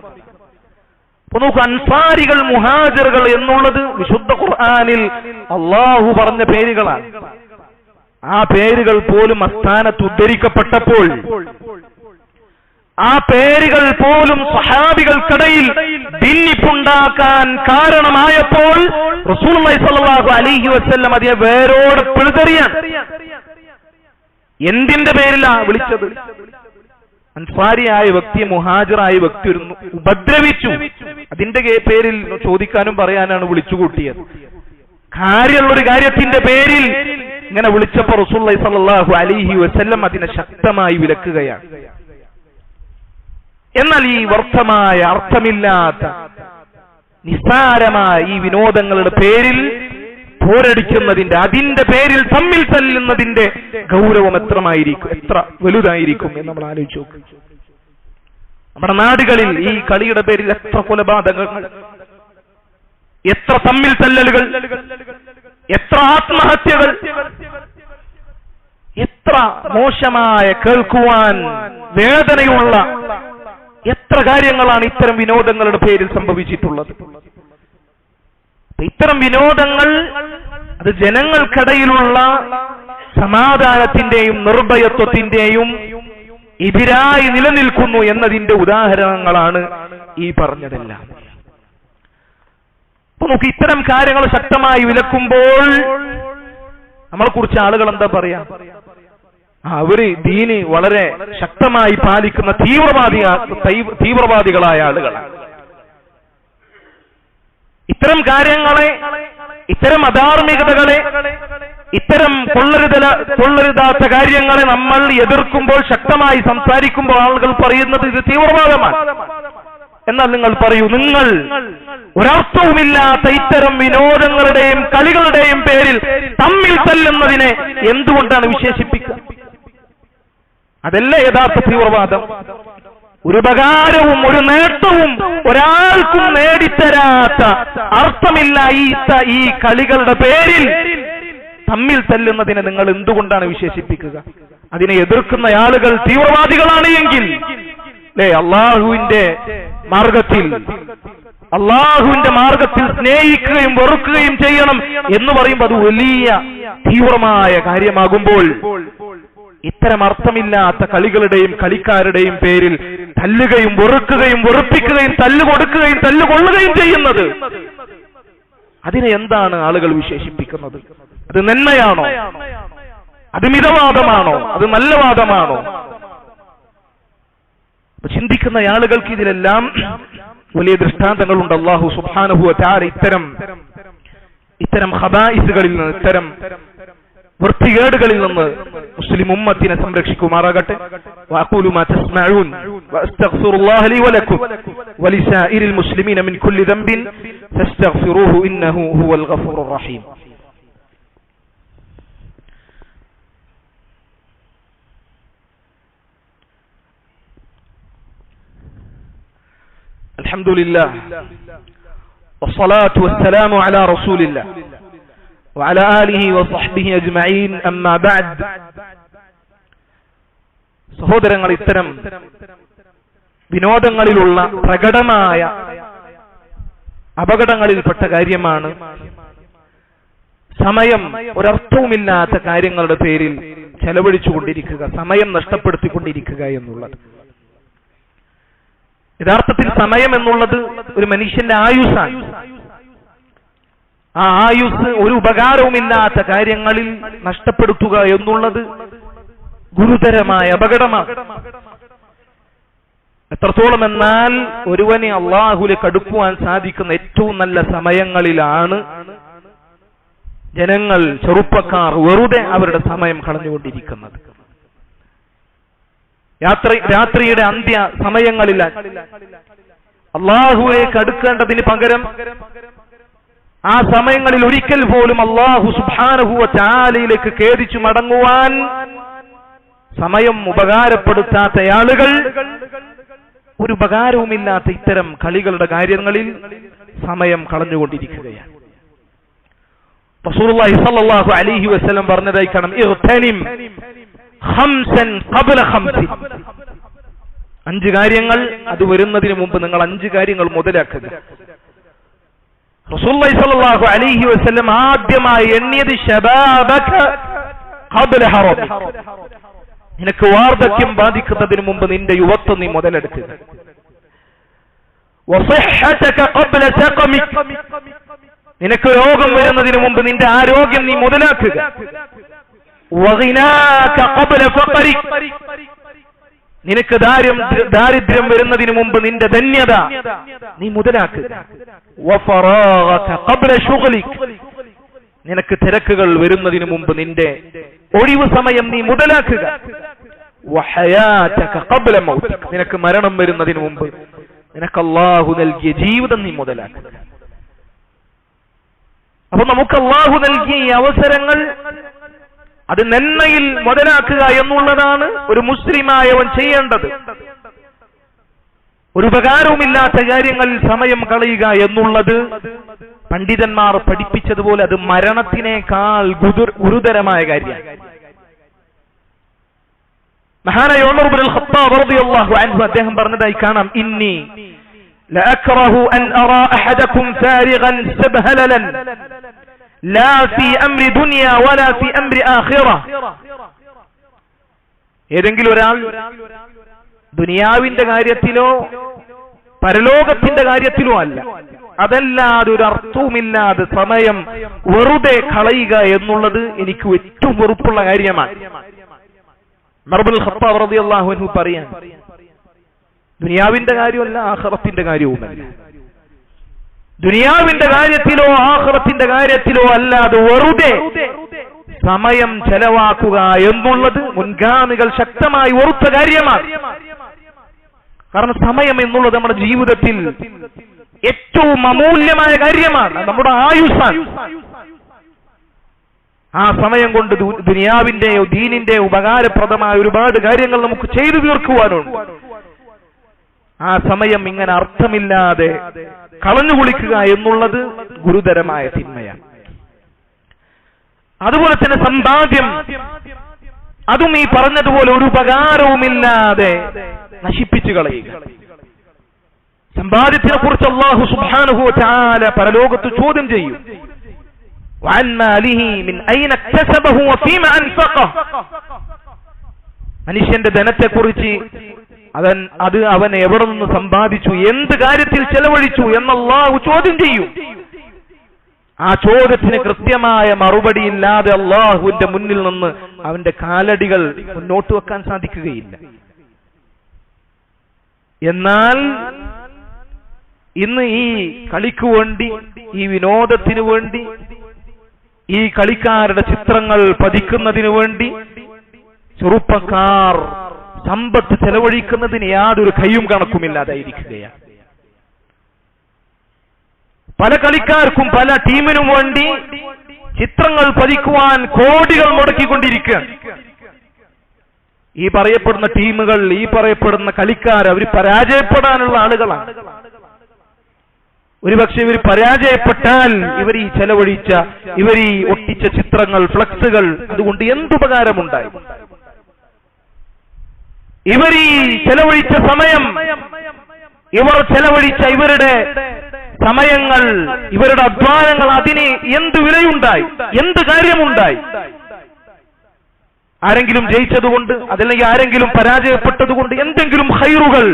അപ്പൊ നോക്കൂ, അൻസാരികൾ മുഹാജിറുകൾ എന്നുള്ളത് വിശുദ്ധ ഖുർആനിൽ അള്ളാഹു പറഞ്ഞ പേരുകളാണ്. ആ പേരുകൾ പോലും അസ്ഥാനത്ത് ഉദ്ധരിക്കപ്പെട്ടപ്പോൾ, ആ പേരുകൾ പോലും സഹാബികൾക്കിടയിൽ ഭിന്നിപ്പുണ്ടാക്കാൻ കാരണമായപ്പോൾ റസൂലുള്ളാഹി സ്വല്ലല്ലാഹു അലൈഹി വസല്ലം അതിനെ വേരോടെ പിഴുതെറിയാൻ എന്തിന്റെ പേരിലാ വിളിച്ചത്? അൻസാരിയായ വ്യക്തി മുഹാജിറായ വ്യക്തി ഉപദ്രവിച്ചു, അതിന്റെ പേരിൽ ചോദിക്കാനും പറയാനാണ് വിളിച്ചുകൂട്ടിയത്. കാര്യമുള്ളൊരു കാര്യത്തിന്റെ പേരിൽ ഇങ്ങനെ വിളിച്ചപ്പോൾ റസൂലുള്ളാഹി സ്വല്ലല്ലാഹു അലൈഹി വസല്ലം അതിനെ ശക്തമായി വിലക്കുകയാണ്. എന്നാൽ ഈ വ്യർത്ഥമായ അർത്ഥമില്ലാത്ത നിസ്സാരമായ ഈ വിനോദങ്ങളുടെ പേരിൽ പോരടിക്കുന്നതിന്റെ, അതിന്റെ പേരിൽ തമ്മിൽ തല്ലുന്നതിന്റെ ഗൗരവം എത്ര വലുതായിരിക്കും എന്ന് നമ്മൾ ആലോചിച്ചു നോക്കും. നമ്മുടെ നാടുകളിൽ ഈ കളിയുടെ പേരിൽ എത്ര കൊലപാതകങ്ങൾ, എത്ര തമ്മിൽ തല്ലലുകൾ, എത്ര ആത്മഹത്യകൾ, എത്ര മോശമായ, കേൾക്കുവാൻ വേദനയുള്ള എത്ര കാര്യങ്ങളാണ് ഇത്തരം വിനോദങ്ങളുടെ പേരിൽ സംഭവിച്ചിട്ടുള്ളത്. ഇത്തരം വിനോദങ്ങൾ അത് ജനങ്ങൾക്കിടയിലുള്ള സമാധാനത്തിന്റെയും നിർഭയത്വത്തിന്റെയും എതിരായി നിലനിൽക്കുന്നു എന്നതിന്റെ ഉദാഹരണങ്ങളാണ് ഈ പറഞ്ഞതെല്ലാം. അപ്പൊ നമുക്ക് ഇത്തരം കാര്യങ്ങൾ ശക്തമായി വിലക്കുമ്പോൾ നമ്മളെ കുറിച്ച് ആളുകൾ എന്താ പറയാ? അവര് ദീന് വളരെ ശക്തമായി പാലിക്കുന്ന തീവ്രവാദികളായ ആളുകളാണ്. ഇത്തരം കാര്യങ്ങളെ, ഇത്തരം അധാർമികതകളെ, ഇത്തരം കൊള്ളരുതാത്ത കാര്യങ്ങളെ നമ്മൾ എതിർക്കുമ്പോൾ, ശക്തമായി സംസാരിക്കുമ്പോൾ ആളുകൾ പറയുന്നത് ഇത് തീവ്രവാദമാണ്. എന്നാൽ നിങ്ങൾ പറയൂ, നിങ്ങൾ ഒരർത്ഥവുമില്ലാത്ത ഇത്തരം വിനോദങ്ങളുടെയും കളികളുടെയും പേരിൽ തമ്മിൽ തല്ലുന്നതിനെ എന്തുകൊണ്ടാണ് വിശേഷിപ്പിക്കുക? അതല്ല യഥാർത്ഥ തീവ്രവാദം. ഒരു ഉപകാരവും ഒരു നേട്ടവും ഒരാൾക്കും നേടിത്തരാത്ത അർത്ഥമില്ല ഈ കളികളുടെ പേരിൽ തമ്മിൽ തല്ലുന്നതിനെ നിങ്ങൾ എന്തുകൊണ്ടാണ് വിശേഷിപ്പിക്കുക? അതിനെ എതിർക്കുന്ന ആളുകൾ തീവ്രവാദികളാണ് എങ്കിൽ അള്ളാഹുവിന്റെ മാർഗത്തിൽ സ്നേഹിക്കുകയും വെറുക്കുകയും ചെയ്യണം എന്ന് പറയുമ്പോൾ അത് വലിയ തീവ്രമായ കാര്യമാകുമ്പോൾ ഇത്തരം അർത്ഥമില്ലാത്ത കളികളുടെയും കളിക്കാരുടെയും പേരിൽ തല്ലുകയും വെറുക്കുകയും വെറുപ്പിക്കുകയും തല്ലുകൊടുക്കുകയും തല്ലുകൊള്ളുകയും ചെയ്യുന്നത്, അതിനെ എന്താണ് ആളുകൾ വിശേഷിപ്പിക്കുന്നത്? അത് നന്മയാണോ? അത് മിതവാദമാണോ? അത് നല്ല വാദമാണോ? ചിന്തിക്കുന്ന ആളുകൾക്ക് ഇതിലെല്ലാം വലിയ ദൃഷ്ടാന്തങ്ങളുണ്ട്. അല്ലാഹു സുബ്ഹാനഹു വ തആല ഇത്തരം ഖബായിസുകളിൽ നിന്ന്, ഇത്തരം വൃത്തികേടുകളിൽ നിന്ന് മുസ്ലിം ഉമ്മത്തിനെ സംരക്ഷിക്കുമാറാകട്ടെ. വഅഖൂലു മാ തസ്മഊൻ വഅസ്തഗ്ഫിറുല്ലാഹ ലി വലക്കും വലിസാഇരിൽ മുസ്ലിമീന മിൻ കുല്ലി ദംബിൻ ഫസ്തഗ്ഫിറൂഹു ഇന്നഹു ഹുവൽ ഗഫൂറുർ റഹീം. അൽഹംദുലില്ലാഹ് വസ്സലാത്തു വസ്സലാമു അലാ റസൂലില്ലാഹ് وعلى آله وصحبه أجمعين أما بعد. സഹോദരങ്ങൾ, ഇത്തരം വിനോദങ്ങളിലുള്ള പ്രകടമായ അപകടങ്ങളിൽപ്പെട്ട കാര്യമാണ് സമയം ഒരർത്ഥവുമില്ലാത്ത കാര്യങ്ങളുടെ പേരിൽ ചെലവഴിച്ചുകൊണ്ടിരിക്കുക, സമയം നഷ്ടപ്പെടുത്തിക്കൊണ്ടിരിക്കുക എന്നുള്ളത്. യഥാർത്ഥത്തിൽ സമയം എന്നുള്ളത് ഒരു മനുഷ്യന്റെ ആയുസ്സാണ്. ആ ആയുസ് ഒരു ഉപകാരവുമില്ലാത്ത കാര്യങ്ങളിൽ നഷ്ടപ്പെടുത്തുക എന്നുള്ളത് ഗുരുതരമായ അപകടമാണ്. എത്രത്തോളം എന്നാൽ ഒരുവനെ അള്ളാഹുവിലേക്ക് അടുക്കുവാൻ സാധിക്കുന്ന ഏറ്റവും നല്ല സമയങ്ങളിലാണ് ജനങ്ങൾ, ചെറുപ്പക്കാർ വെറുതെ അവരുടെ സമയം കളഞ്ഞുകൊണ്ടിരിക്കുന്നത്. രാത്രിയുടെ അന്ത്യ സമയങ്ങളിൽ അള്ളാഹുവിലേക്ക് അടുക്കേണ്ടതിന് പകരം ആ സമയങ്ങളിൽ ഒരിക്കൽ പോലും അല്ലാഹു സുബ്ഹാനഹു വ തആലയിലേക്ക് ഖേദിച്ചു മടങ്ങുവാൻ സമയം ഉപകാരപ്പെടുത്താത്ത ആളുകൾ ഒരു ഉപകാരവുമില്ലാത്ത ഇത്തരം കളികളുടെ കാര്യങ്ങളിൽ സമയം കളഞ്ഞുകൊണ്ടിരിക്കുകയാണ്. റസൂലുള്ളാഹി സ്വല്ലല്ലാഹു അലൈഹി വസല്ലം പറഞ്ഞതായി കാണാം, ഇഗ്തനിം ഖംസൻ ഖബ്ല ഖംസിൻ. 5 കാര്യങ്ങൾ അത് വരുന്നതിന് മുമ്പ് നിങ്ങൾ 5 കാര്യങ്ങൾ മുതലാക്കുക. റസൂലുള്ളാഹി സ്വല്ലല്ലാഹു അലൈഹി വസല്ലം ആദ്യമായി എണ്ണിയത് ശബാബക ഖബ്ല ഹറം. നിനക്ക് വാർദ്ധക്യം ബാധിക്കുന്നതിന് മുമ്പ് നിന്റെ യുവത്വം നീ മുതലെടുക്കുക. വസിഹ്ഹതക ഖബ്ല സഖമിക. നിനക്ക് രോഗം വരുന്നതിന് മുമ്പ് നിന്റെ ആരോഗ്യം നീ മുതലാക്കുക. വഗിനാക ഖബ്ല ഫഖരിക. നിനക്ക് ദാരിദ്ര്യം വരുന്നതിന് മുമ്പ് നിന്റെ ധന്യത നീ മുതലാക്കുക. വഫറാഗക ഖബ്ല ശുഗ്ലിക. നിനക്ക് തിരക്കുകൾ വരുന്നതിന് മുമ്പ് നിന്റെ ഒഴിവ് സമയം നീ മുതലാക്കുക. വഹയാതക ഖബ്ല മൗതിക, നിനക്ക് മരണം വരുന്നതിന് മുമ്പ് നിനക്ക് അല്ലാഹു നൽകിയ ജീവിതം നീ മുതലാക്കുക. അപ്പൊ നമുക്ക് അല്ലാഹു നൽകിയ ഈ അവസരങ്ങൾ അത് നന്മയിൽ മുതലാക്കുക എന്നുള്ളതാണ് ഒരു മുസ്ലിമായവൻ ചെയ്യേണ്ടത്. ഒരു ഉപകാരവുമില്ലാത്ത കാര്യങ്ങളിൽ സമയം കളയുക എന്നുള്ളത് പണ്ഡിതന്മാർ പഠിപ്പിച്ചതുപോലെ അത് മരണത്തിനേക്കാൾ ഗുരുതരമായ കാര്യമാണ്. മഹാനായ ഉമർ ഇബ്നുൽ ഖത്താബ് റളിയല്ലാഹു അൻഹു അദ്ദേഹം പറഞ്ഞതായി കാണാം, ഇന്നി ലഅക്റഹു അൻ അറാ അഹദകും ഫാരിഗൻ സബ്ഹലലൻ ലാ ഫീ അംരി ദുനിയ വലാ ഫീ അംരി ആഖിറ. ഏതെങ്കിലും ഒരാൾ ദുനിയാവിന്റെ കാര്യത്തിലോ പരലോകത്തിന്റെ കാര്യത്തിലോ അല്ല, അതല്ലാതെ ഒരു അർത്ഥവുമില്ലാതെ സമയം വെറുതെ കളയുക എന്നുള്ളത് എനിക്ക് ഏറ്റവും വെറുപ്പുള്ള കാര്യമാണ്. ഉമർ ഇബ്നുൽ ഖത്താബ് റളിയല്ലാഹു അൻഹു പറയാൻ, ദുനിയാവിന്റെ കാര്യമല്ല ആഖിറത്തിന്റെ കാര്യവുമല്ല, ദുനിയാവിന്റെ കാര്യത്തിലോ ആഖിറത്തിന്റെ കാര്യത്തിലോ അല്ലാതെ വെറുതെ സമയം ചെലവാക്കുക എന്നുള്ളത് മുൻഗാമികൾ ശക്തമായി വെറുത്ത കാര്യമാണ്. കാരണം സമയം എന്നുള്ളത് നമ്മുടെ ജീവിതത്തിൽ ഏറ്റവും അമൂല്യമായ കാര്യമാണ്, നമ്മുടെ ആയുസ്സാണ്. ആ സമയം കൊണ്ട് ദുനിയാവിന്റെയോ ദീനിന്റെയോ ഉപകാരപ്രദമായ ഒരുപാട് കാര്യങ്ങൾ നമുക്ക് ചെയ്തു തീർക്കുവാനുണ്ട്. ആ സമയം ഇങ്ങനെ അർത്ഥമില്ലാതെ കളഞ്ഞുകുളിക്കുക എന്നുള്ളത് ഗുരുതരമായ തിന്മയാണ്. അതുപോലെ തന്നെ സമ്പാദ്യം, അതും ഈ പറഞ്ഞതുപോലെ ഒരു ഉപകാരവുമില്ലാതെ നശിപ്പിച്ചു കളയുക. സമ്പാദ്യത്തിനെ കുറിച്ച് അല്ലാഹു സുബ്ഹാനഹു വ തആല പരലോകത്ത് ചോദ്യം ചെയ്യും. വഅൻ മാലിഹി മിൻ ഐന ഇക്തസബഹു വഫീമാ അൻഫഖഹു. മനുഷ്യന്റെ ധനത്തെക്കുറിച്ച് അവൻ എവിടെ നിന്ന് സമ്പാദിച്ചു, എന്ത് കാര്യത്തിൽ ചെലവഴിച്ചു എന്ന് അല്ലാഹു ചോദ്യം ചെയ്യും. ആ ചോദ്യത്തിന് കൃത്യമായ മറുപടി ഇല്ലാതെ അല്ലാഹുവിന്റെ മുന്നിൽ നിന്ന് അവന്റെ കാലടികൾ മുന്നോട്ട് വെക്കാൻ സാധിക്കുകയില്ല. എന്നാൽ ഇന്ന് ഈ കളിക്കു വേണ്ടി, ഈ വിനോദത്തിനു വേണ്ടി, ഈ കളിക്കാരുടെ ചിത്രങ്ങൾ പതിക്കുന്നതിനു വേണ്ടി ചെറുപ്പക്കാർ സമ്പത്ത് ചെലവഴിക്കുന്നതിന് യാതൊരു കയ്യും കണക്കുമില്ലാതായിരിക്കുകയാണ്. പല കളിക്കാർക്കും പല ടീമിനും വേണ്ടി ചിത്രങ്ങൾ പതിക്കുവാൻ കോടികൾ മുടക്കിക്കൊണ്ടിരിക്കുക. ഈ പറയപ്പെടുന്ന ടീമുകൾ, ഈ പറയപ്പെടുന്ന കളിക്കാർ, അവർ പരാജയപ്പെടാനുള്ള ആളുകളാണ്. ഒരുപക്ഷെ ഇവർ പരാജയപ്പെട്ടാൽ ഇവർ ഈ ചെലവഴിച്ച, ഇവർ ഈ ഒട്ടിച്ച ചിത്രങ്ങൾ, ഫ്ലക്സുകൾ, അതുകൊണ്ട് എന്തുപകാരമുണ്ടായി? ഇവർ ഈ ചെലവഴിച്ച സമയം, ഇവർ ചെലവഴിച്ച ഇവരുടെ സമയങ്ങൾ, ഇവരുടെ അധ്വാനങ്ങൾ, അതിന് എന്ത് വിലയുണ്ടായി? എന്ത് കാര്യമുണ്ടായി? ആരെങ്കിലും ജയിച്ചതുകൊണ്ട്, അതല്ലെങ്കിൽ ആരെങ്കിലും പരാജയപ്പെട്ടതുകൊണ്ട് എന്തെങ്കിലും ഖൈറുകൾ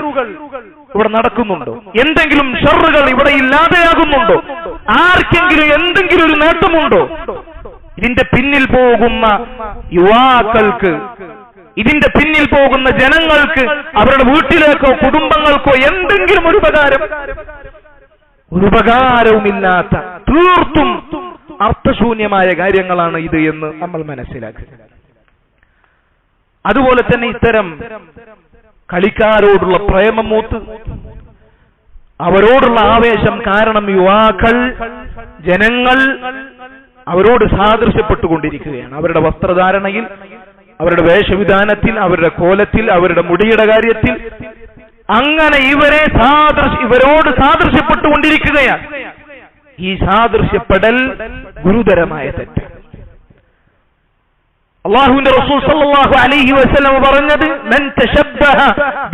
ഇവിടെ നടക്കുന്നുണ്ടോ? എന്തെങ്കിലും ഷർറുകൾ ഇവിടെ ഇല്ലാതെയാകുന്നുണ്ടോ? ആർക്കെങ്കിലും എന്തെങ്കിലും ഒരു നേട്ടമുണ്ടോ? ഇതിന്റെ പിന്നിൽ പോകുന്ന യുവാക്കൾക്ക്, ഇതിന്റെ പിന്നിൽ പോകുന്ന ജനങ്ങൾക്ക്, അവരുടെ വീട്ടിലേക്കോ കുടുംബങ്ങൾക്കോ എന്തെങ്കിലും ഒരു ഉപകാരം? ഒരു ഉപകാരവുമില്ലാത്ത തീർത്തും അർത്ഥശൂന്യമായ കാര്യങ്ങളാണ് ഇത് എന്ന് നമ്മൾ മനസ്സിലാക്കുക. അതുപോലെ തന്നെ ഇത്തരം കളിക്കാരോടുള്ള പ്രേമം മൂത്ത്, അവരോടുള്ള ആവേശം കാരണം യുവാക്കൾ, ജനങ്ങൾ അവരോട് സാദൃശ്യപ്പെട്ടുകൊണ്ടിരിക്കുകയാണ്. അവരുടെ വസ്ത്രധാരണയിൽ, അവരുടെ വേഷവിധാനത്തിൽ, അവരുടെ കോലത്തിൽ, അവരുടെ മുടിയുടെ കാര്യത്തിൽ, അങ്ങനെ ഇവരോട് സാദൃശ്യപ്പെട്ടുകൊണ്ടിരിക്കുകയാണ്. ഈ സാദൃശ്യപ്പെടൽ ഗുരുതരമായ തെറ്റാണ്. അല്ലാഹുവിന്റെ റസൂൽ സല്ലല്ലാഹു അലൈഹി വസല്ലം പറഞ്ഞത്, മൻ തശബ്ബഹ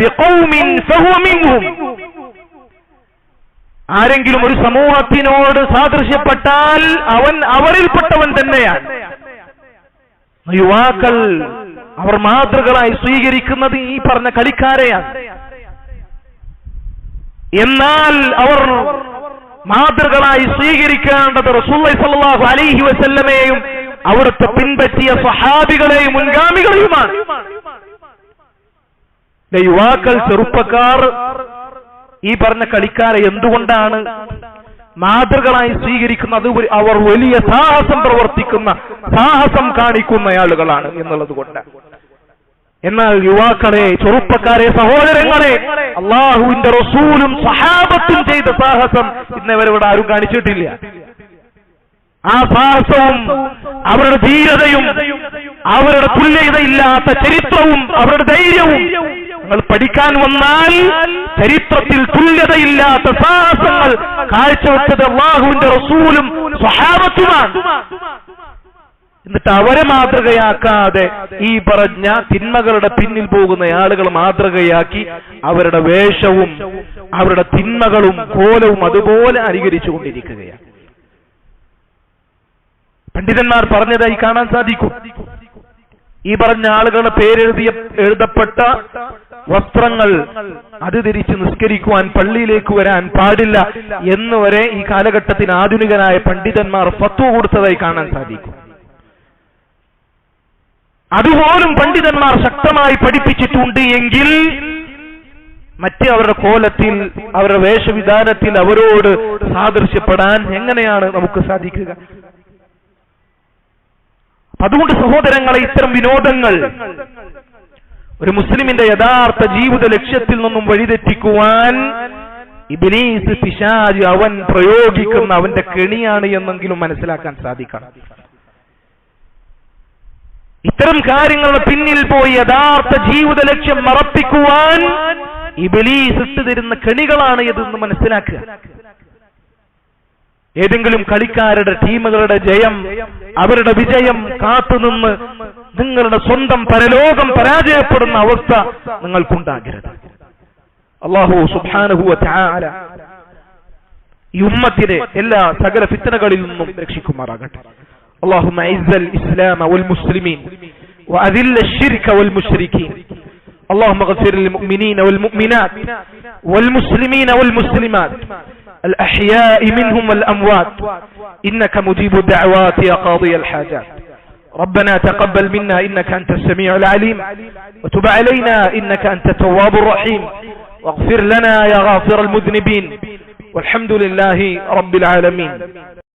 ബിഖൗമിൻ ഫഹുവ മിൻഹും. ആരെങ്കിലും ഒരു സമൂഹത്തിനോട് സാദൃശ്യപ്പെട്ടാൽ അവൻ അവരിൽപ്പെട്ടവൻ തന്നെയാണ്. യുവാക്കൾ അവർ മാതൃകളായി സ്വീകരിക്കുന്നത് ഈ പറഞ്ഞ കളിക്കാരെയാണ്. എന്നാൽ അവർ മാതൃകളായി സ്വീകരിക്കേണ്ടത് റസൂലുള്ളാഹി സ്വല്ലല്ലാഹു അലൈഹി വസല്ലമയെയും അവിടുത്തെ പിൻപറ്റിയ സ്വഹാബികളെയും മുൻഗാമികളെയുമാണ്. യുവാക്കൾ, ചെറുപ്പക്കാർ ഈ പറഞ്ഞ കളിക്കാരെ എന്തുകൊണ്ടാണ് മാതൃകളായി സ്വീകരിക്കുന്ന അത് അവർ വലിയ സാഹസം പ്രവർത്തിക്കുന്ന, സാഹസം കാണിക്കുന്ന ആളുകളാണ് എന്നുള്ളത് കൊണ്ട്. എന്നാൽ യുവാക്കളെ, ചെറുപ്പക്കാരെ, സഹോദരങ്ങളെ, അള്ളാഹുവിന്റെ റസൂലും സഹാബത്തും ചെയ്ത സാഹസം ഇന്നവരിവിടെ ആരും കാണിച്ചിട്ടില്ല. ആ സാഹസവും അവരുടെ ധീരതയും അവരുടെ തുല്യതയില്ലാത്ത ചരിത്രവും അവരുടെ ധൈര്യവും നിങ്ങൾ പഠിക്കാൻ വന്നാൽ ചരിത്രത്തിൽ തുല്യതയില്ലാത്ത സാഹസങ്ങൾ കാഴ്ചവെച്ചത് അല്ലാഹുവിന്റെ റസൂലും സ്വഹാബത്തുമാണ്. എന്നിട്ട് അവരെ മാതൃകയാക്കാതെ ഈ പറഞ്ഞ തിന്മകളുടെ പിന്നിൽ പോകുന്ന ആളുകൾ മാതൃകയാക്കി അവരുടെ വേഷവും അവരുടെ തിന്മകളും കോലവും അതുപോലെ അനുകരിച്ചു കൊണ്ടിരിക്കുകയാണ്. പണ്ഡിതന്മാർ പറഞ്ഞതായി കാണാൻ സാധിക്കും. ഈ പറഞ്ഞ ആളുകളുടെ എഴുതപ്പെട്ട വസ്ത്രങ്ങൾ അത് ധരിച്ച് നിസ്കരിക്കുവാൻ, പള്ളിയിലേക്ക് വരാൻ പാടില്ല എന്നുവരെ ഈ കാലഘട്ടത്തിന് ആധുനികനായ പണ്ഡിതന്മാർ ഫത്വ കൊടുത്തതായി കാണാൻ സാധിക്കും. അതുപോലും പണ്ഡിതന്മാർ ശക്തമായി പഠിപ്പിച്ചിട്ടുണ്ട് എങ്കിൽ മറ്റ് അവരുടെ കോലത്തിൽ, അവരുടെ വേഷവിധാനത്തിൽ അവരോട് സാദൃശ്യപ്പെടാൻ എങ്ങനെയാണ് നമുക്ക് സാധിക്കുക? അതുകൊണ്ട് സഹോദരങ്ങളെ, ഇത്തരം വിനോദങ്ങൾ ഒരു മുസ്ലിമിന്റെ യഥാർത്ഥ ജീവിത ലക്ഷ്യത്തിൽ നിന്നും വഴിതെറ്റിക്കുവാൻ ഇബ്ലീസ്, പിശാച് അവൻ പ്രയോഗിക്കുന്ന അവന്റെ കെണിയാണ് എന്നെങ്കിലും മനസ്സിലാക്കാൻ സാധിക്കണം. ഇത്തരം കാര്യങ്ങളുടെ പിന്നിൽ പോയി യഥാർത്ഥ ജീവിത ലക്ഷ്യം മറപ്പിക്കുവാൻ ഇബ്ലീസ് ഇട്ടുതരുന്ന കെണികളാണ് ഇതെന്ന് മനസ്സിലാക്കുക. ഏതെങ്കിലും കളിക്കാരുടെ ടീമുകളുടെ ജയം, അവരുടെ വിജയം കാത്തുനിന്ന് നിങ്ങളുടെ സ്വന്തം പരലോകം പരാജയപ്പെടുന്ന അവസ്ഥ നിങ്ങൾക്കുണ്ടാകരുത്. അല്ലാഹു സുബ്ഹാനഹു വ തആല ഈ ഉമ്മത്തിനെ എല്ലാ സകല ഫിത്നകളിൽ നിന്നും രക്ഷിക്കുമാറാകട്ടെ. اللهم اعز الاسلام والمسلمين واذل الشرك والمشركين. اللهم اغفر للمؤمنين والمؤمنات والمسلمين والمسلمات الأحياء منهم والأموات إنك مجيب الدعوات يا قاضي الحاجات. ربنا تقبل منا إنك أنت السميع العليم وتب علينا إنك أنت التواب الرحيم واغفر لنا يا غافر المذنبين والحمد لله رب العالمين.